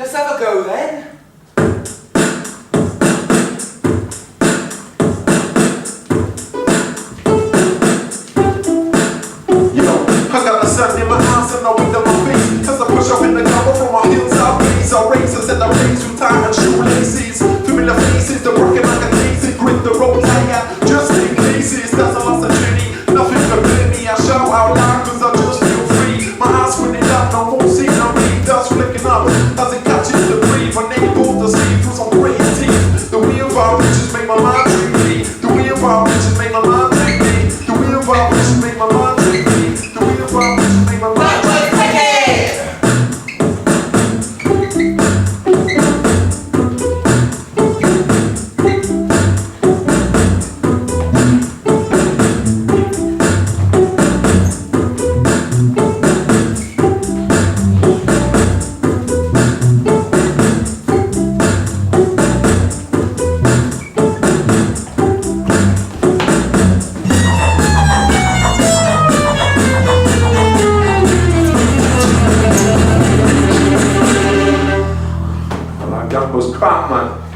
Let's have a go then. I got the sun in my eyes and the wind in my face. As I push up in the cover from my heels, I raise. I races and I raise through time and shoelaces. Familiar faces, they're working like a daisy. Grit the road higher, just in cases. That's a lost journey, nothing to blame me. I shout out loud cause I just feel free. My eyes squinting up, no more scenery. Dust flicking up as it catches the breeze. Unable to see through some great teeth. The wheel vibrations make my mind dreamy. The wheel vibrations make my mind dreamy. The wheel vibrations make my mind dreamy. The wheel vibrations make my mind dreamy. That was crap, man.